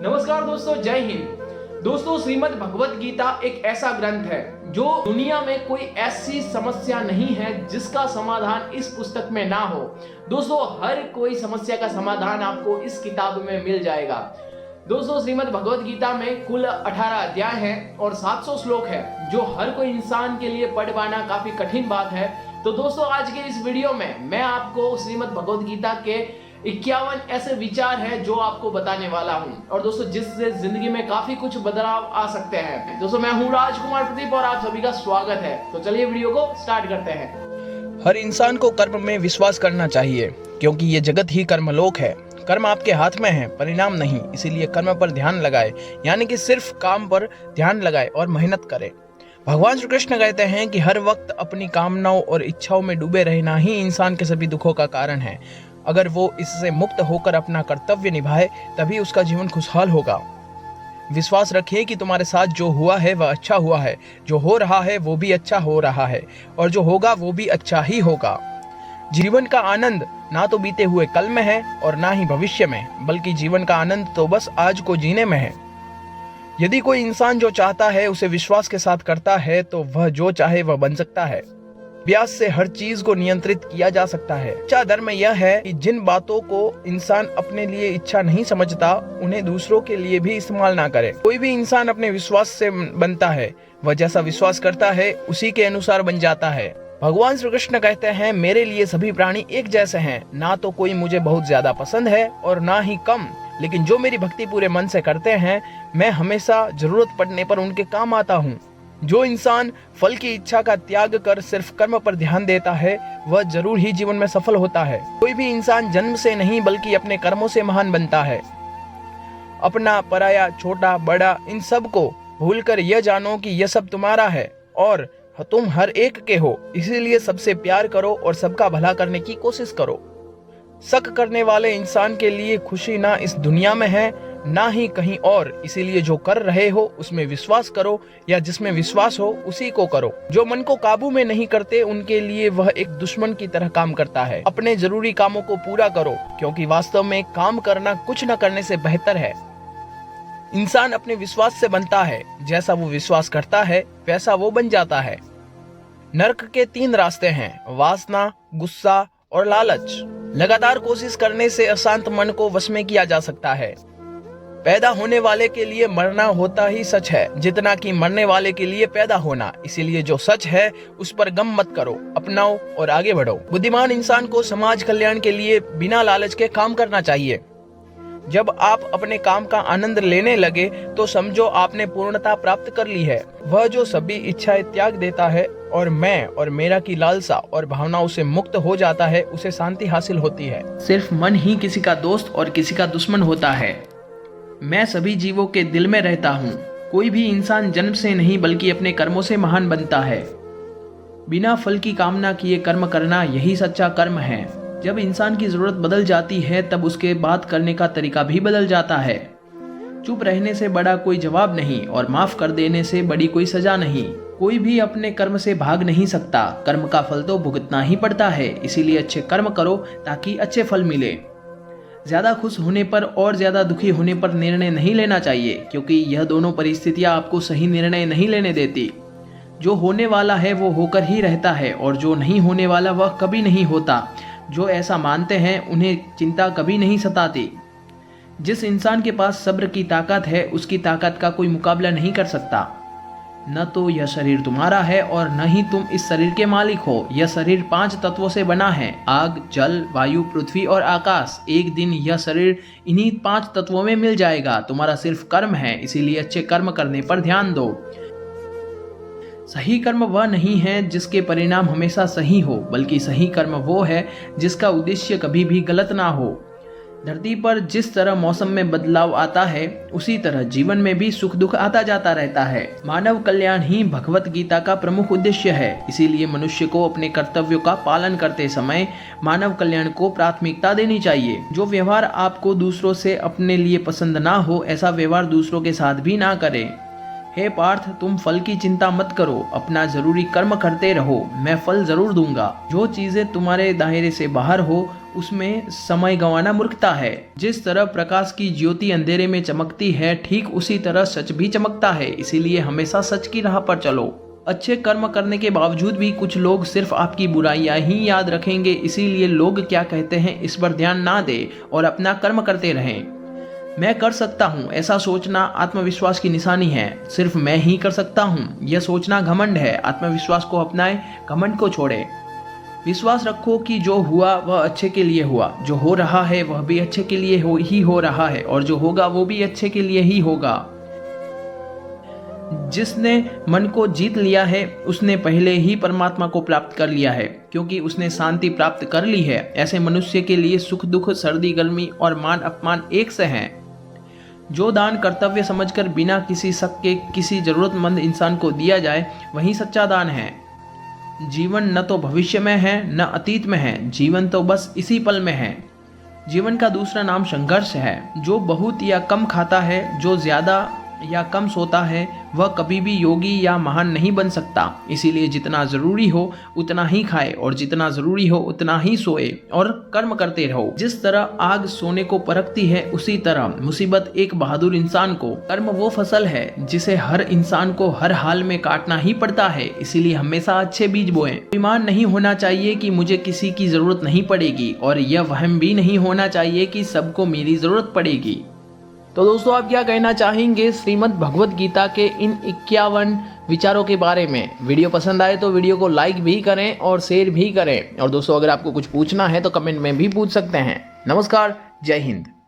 नमस्कार दोस्तों, जय हिंद। दोस्तों, श्रीमद् भगवत गीता एक ऐसा ग्रंथ है जो दुनिया में कोई ऐसी समस्या नहीं है जिसका समाधान इस पुस्तक में ना हो। दोस्तों, हर कोई समस्या का समाधान आपको इस किताब में मिल जाएगा। दोस्तों, श्रीमद् भगवत गीता में कुल 18 अध्याय हैं और 700 श्लोक है, जो हर कोई इंसान के लिए पढ़ पाना काफी कठिन बात है। तो दोस्तों, आज के इस वीडियो में मैं आपको श्रीमद् भगवत गीता के 51 ऐसे विचार हैं जो आपको बताने वाला हूं, और दोस्तों जिससे जिंदगी में काफी कुछ बदलाव आ सकते हैं। दोस्तों, मैं हूं राजकुमार प्रदीप और आप सभी का स्वागत है। तो चलिए वीडियो को स्टार्ट करते हैं। हर इंसान को कर्म में विश्वास करना चाहिए, क्योंकि ये जगत ही कर्मलोक है। कर्म आपके हाथ में है, परिणाम नहीं। इसीलिए कर्म पर ध्यान लगाए, यानी कि सिर्फ काम पर ध्यान लगाए और मेहनत करे। भगवान श्री कृष्ण कहते हैं कि हर वक्त अपनी कामनाओं और इच्छाओं में डूबे रहना ही इंसान के सभी दुखों का कारण है। अगर वो इससे मुक्त होकर अपना कर्तव्य निभाए, तभी उसका जीवन खुशहाल होगा। विश्वास रखिए कि तुम्हारे साथ जो हुआ है वह अच्छा हुआ है, जो हो रहा है वो भी अच्छा हो रहा है, और जो होगा वो भी अच्छा ही होगा। जीवन का आनंद ना तो बीते हुए कल में है और ना ही भविष्य में, बल्कि जीवन का आनंद तो बस आज को जीने में है। यदि कोई इंसान जो चाहता है उसे विश्वास के साथ करता है, तो वह जो चाहे वह बन सकता है। अभ्यास से हर चीज को नियंत्रित किया जा सकता है। अच्छा धर्म यह है कि जिन बातों को इंसान अपने लिए इच्छा नहीं समझता, उन्हें दूसरों के लिए भी इस्तेमाल ना करे। कोई भी इंसान अपने विश्वास से बनता है। वह जैसा विश्वास करता है उसी के अनुसार बन जाता है। भगवान श्री कृष्ण कहते हैं, मेरे लिए सभी प्राणी एक जैसे हैं। ना तो कोई मुझे बहुत ज्यादा पसंद है और ना ही कम, लेकिन जो मेरी भक्ति पूरे मन से करते हैं, मैं हमेशा जरूरत पड़ने पर उनके काम आता हूँ। जो इंसान फल की इच्छा का त्याग कर सिर्फ कर्म पर ध्यान देता है, वह जरूर ही जीवन में सफल होता है। कोई भी इंसान जन्म से नहीं बल्कि अपने कर्मों से महान बनता है। अपना, पराया, छोटा, बड़ा, इन सब को भूलकर यह जानो कि यह सब तुम्हारा है और तुम हर एक के हो। इसीलिए सबसे प्यार करो और सबका भला करने की कोशिश करो। शक करने वाले इंसान के लिए खुशी ना इस दुनिया में है, ना ही कहीं और। इसीलिए जो कर रहे हो उसमें विश्वास करो, या जिसमें विश्वास हो उसी को करो। जो मन को काबू में नहीं करते, उनके लिए वह एक दुश्मन की तरह काम करता है। अपने जरूरी कामों को पूरा करो, क्योंकि वास्तव में काम करना कुछ न करने से बेहतर है। इंसान अपने विश्वास से बनता है। जैसा वो विश्वास करता है वैसा वो बन जाता है। नरक के 3 रास्ते हैं, वासना, गुस्सा और लालच। लगातार कोशिश करने से अशांत मन को वश में किया जा सकता है। पैदा होने वाले के लिए मरना होता ही सच है, जितना कि मरने वाले के लिए पैदा होना। इसीलिए जो सच है उस पर गम मत करो, अपनाओ और आगे बढ़ो। बुद्धिमान इंसान को समाज कल्याण के लिए बिना लालच के काम करना चाहिए। जब आप अपने काम का आनंद लेने लगे तो समझो आपने पूर्णता प्राप्त कर ली है। वह जो सभी इच्छाएं त्याग देता है और मैं और मेरा की लालसा और भावनाओं से मुक्त हो जाता है, उसे शांति हासिल होती है। सिर्फ मन ही किसी का दोस्त और किसी का दुश्मन होता है। मैं सभी जीवों के दिल में रहता हूँ। कोई भी इंसान जन्म से नहीं बल्कि अपने कर्मों से महान बनता है। बिना फल की कामना किए कर्म करना, यही सच्चा कर्म है। जब इंसान की जरूरत बदल जाती है, तब उसके बात करने का तरीका भी बदल जाता है। चुप रहने से बड़ा कोई जवाब नहीं और माफ कर देने से बड़ी कोई सजा नहीं। कोई भी अपने कर्म से भाग नहीं सकता। कर्म का फल तो भुगतना ही पड़ता है। इसीलिए अच्छे कर्म करो ताकि अच्छे फल मिले। ज्यादा खुश होने पर और ज्यादा दुखी होने पर निर्णय नहीं लेना चाहिए, क्योंकि यह दोनों परिस्थितियां आपको सही निर्णय नहीं लेने देती। जो होने वाला है वो होकर ही रहता है, और जो नहीं होने वाला वह कभी नहीं होता। जो ऐसा मानते हैं उन्हें चिंता कभी नहीं सताती। जिस इंसान के पास सब्र की ताकत है, उसकी ताकत का कोई मुकाबला नहीं कर सकता। न तो यह शरीर तुम्हारा है और न ही तुम इस शरीर के मालिक हो। यह शरीर 5 तत्वों से बना है, आग, जल, वायु, पृथ्वी और आकाश। एक दिन यह शरीर इन्हीं 5 तत्वों में मिल जाएगा। तुम्हारा सिर्फ कर्म है, इसीलिए अच्छे कर्म करने पर ध्यान दो। सही कर्म वह नहीं है जिसके परिणाम हमेशा सही हो, बल्कि सही कर्म वो है जिसका उद्देश्य कभी भी गलत ना हो। धरती पर जिस तरह मौसम में बदलाव आता है, उसी तरह जीवन में भी सुख दुख आता जाता रहता है। मानव कल्याण ही भगवत गीता का प्रमुख उद्देश्य है। इसीलिए मनुष्य को अपने कर्तव्यों का पालन करते समय मानव कल्याण को प्राथमिकता देनी चाहिए। जो व्यवहार आपको दूसरों से अपने लिए पसंद ना हो, ऐसा व्यवहार दूसरों के साथ भी ना करें। हे पार्थ, तुम फल की चिंता मत करो, अपना जरूरी कर्म करते रहो, मैं फल जरूर दूंगा। जो चीजें तुम्हारे दायरे से बाहर हो उसमें समय गंवाना मूर्खता है। जिस तरह प्रकाश की ज्योति अंधेरे में चमकती है, ठीक उसी तरह सच भी चमकता है। इसीलिए हमेशा सच की राह पर चलो। अच्छे कर्म करने के बावजूद भी कुछ लोग सिर्फ आपकी बुराइयां ही याद रखेंगे, इसीलिए लोग क्या कहते हैं इस पर ध्यान ना दें और अपना कर्म करते रहें। मैं कर सकता हूँ ऐसा सोचना आत्मविश्वास की निशानी है। सिर्फ मैं ही कर सकता हूँ यह सोचना घमंड है। आत्मविश्वास को अपनाएं, घमंड को छोड़ें। विश्वास रखो कि जो हुआ वह अच्छे के लिए हुआ, जो हो रहा है वह भी अच्छे के लिए हो रहा है, और जो होगा वो भी अच्छे के लिए ही होगा। जिसने मन को जीत लिया है उसने पहले ही परमात्मा को प्राप्त कर लिया है, क्योंकि उसने शांति प्राप्त कर ली है। ऐसे मनुष्य के लिए सुख दुख, सर्दी गर्मी और मान अपमान एक से हैं। जो दान कर्तव्य समझकर बिना किसी शक के किसी जरूरतमंद इंसान को दिया जाए वही सच्चा दान है। जीवन न तो भविष्य में है न अतीत में है, जीवन तो बस इसी पल में है। जीवन का दूसरा नाम संघर्ष है। जो बहुत या कम खाता है, जो ज्यादा या कम सोता है, वह कभी भी योगी या महान नहीं बन सकता। इसीलिए जितना जरूरी हो उतना ही खाए और जितना जरूरी हो उतना ही सोए और कर्म करते रहो। जिस तरह आग सोने को परखती है, उसी तरह मुसीबत एक बहादुर इंसान को। कर्म वो फसल है जिसे हर इंसान को हर हाल में काटना ही पड़ता है। इसीलिए हमेशा अच्छे बीज बोएं। अभिमान नहीं होना चाहिए कि मुझे किसी की जरूरत नहीं पड़ेगी, और यह वहम भी नहीं होना चाहिए कि सबको मेरी जरूरत पड़ेगी। तो दोस्तों, आप क्या कहना चाहेंगे श्रीमद् भगवत गीता के इन 51 विचारों के बारे में? वीडियो पसंद आए तो वीडियो को लाइक भी करें और शेयर भी करें। और दोस्तों, अगर आपको कुछ पूछना है तो कमेंट में भी पूछ सकते हैं। नमस्कार, जय हिंद।